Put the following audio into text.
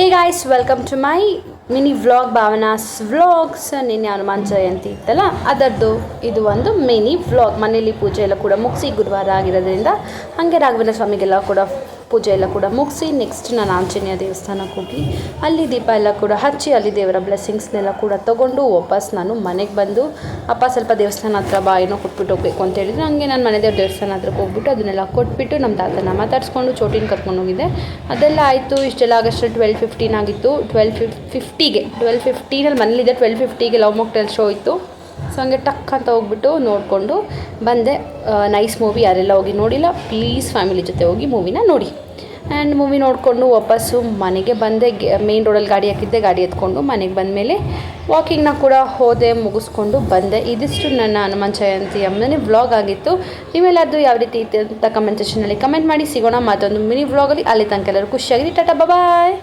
Hey guys, welcome to my mini vlog Bhavana's vlogs. ನಿನ್ನೆ ಹನುಮಾನ್ ಜಯಂತಿ ಇತ್ತಲ್ಲ, ಅದರದ್ದು ಇದು ಒಂದು ಮಿನಿ ವ್ಲಾಗ್. ಮನೇಲಿ ಪೂಜೆ ಎಲ್ಲ ಕೂಡ ಮುಗಿಸಿ, ಗುರುವಾರ ಆಗಿರೋದ್ರಿಂದ ಹಾಗೆ ರಾಘವೇಂದ್ರ ಸ್ವಾಮಿಗೆಲ್ಲ ಕೂಡ ಪೂಜೆ ಎಲ್ಲ ಕೂಡ ಮುಗಿಸಿ, ನೆಕ್ಸ್ಟ್ ನಾನು ಆಂಜನೇಯ ದೇವಸ್ಥಾನಕ್ಕೆ ಹೋಗಿ ಅಲ್ಲಿ ದೀಪ ಎಲ್ಲ ಕೂಡ ಹಚ್ಚಿ, ಅಲ್ಲಿ ದೇವರ ಬ್ಲೆಸ್ಸಿಂಗ್ಸ್ನೆಲ್ಲ ಕೂಡ ತೊಗೊಂಡು ವಾಪಸ್ ನಾನು ಮನೆಗೆ ಬಂದು, ಅಪ್ಪ ಸ್ವಲ್ಪ ದೇವಸ್ಥಾನ ಹತ್ರ ಬಾ ಏನೋ ಕೊಟ್ಬಿಟ್ಟು ಹೋಗ್ಬೇಕು ಅಂತ ಹೇಳಿದ್ರು. ಹಂಗೆ ನಾನು ಮನೆ ದೇವಸ್ಥಾನ ಹತ್ರಕ್ಕೆ ಹೋಗ್ಬಿಟ್ಟು ಅದನ್ನೆಲ್ಲ ಕೊಟ್ಬಿಟ್ಟು ನಮ್ಮ ತಾತನ ಮಾತಾಡಿಸ್ಕೊಂಡು ಚೋಟಿನ ಕರ್ಕೊಂಡು ಹೋಗಿದ್ದೆ. ಅದೆಲ್ಲ ಆಯಿತು. ಇಷ್ಟೆಲ್ಲ ಆಗಷ್ಟು 12:15 ಆಗಿತ್ತು. 12:50ನಲ್ಲಿ ಮನೇಲಿದ್ದೆ. 12:50ಗೆ ಲವ್ ಮಾಕ್ಟೇಲ್ ಶೋ ಇತ್ತು. ಸೊ ಹಂಗೆ ಟಕ್ ಅಂತ ಹೋಗ್ಬಿಟ್ಟು ನೋಡಿಕೊಂಡು ಬಂದೆ. Nice movie. ಯಾರೆಲ್ಲ ಹೋಗಿ ನೋಡಿಲ್ಲ, ಪ್ಲೀಸ್ ಫ್ಯಾಮಿಲಿ ಜೊತೆ ಹೋಗಿ ಮೂವಿನ ನೋಡಿ. ಆ್ಯಂಡ್ ಮೂವಿ ನೋಡಿಕೊಂಡು ವಾಪಸ್ಸು ಮನೆಗೆ ಬಂದೆ. ಮೇನ್ ರೋಡಲ್ಲಿ ಗಾಡಿ ಹಾಕಿದ್ದೆ. ಗಾಡಿ ಎತ್ಕೊಂಡು ಮನೆಗೆ ಬಂದಮೇಲೆ ವಾಕಿಂಗ್ನ ಕೂಡ ಹೋದೆ, ಮುಗಿಸ್ಕೊಂಡು ಬಂದೆ. ಇದಿಷ್ಟು ನನ್ನ ಹನುಮಾನ್ ಜಯಂತಿ ಅಮ್ಮನೇ ವ್ಲಾಗ್ ಆಗಿತ್ತು. ನೀವೆಲ್ಲದು ಯಾವ ರೀತಿ ಇತ್ತು ಅಂತ ಕಮೆಂಟ್ ಸೆಕ್ಷನಲ್ಲಿ ಕಮೆಂಟ್ ಮಾಡಿ. ಸಿಗೋಣ ಮತ್ತೊಂದು ಮಿನಿ ವ್ಲಾಗಲ್ಲಿ. ಅಲ್ಲಿ ತನಕ ಎಲ್ಲರೂ ಖುಷಿಯಾಗಿರಿ. ಟಾಟಾ ಬಾಯ್.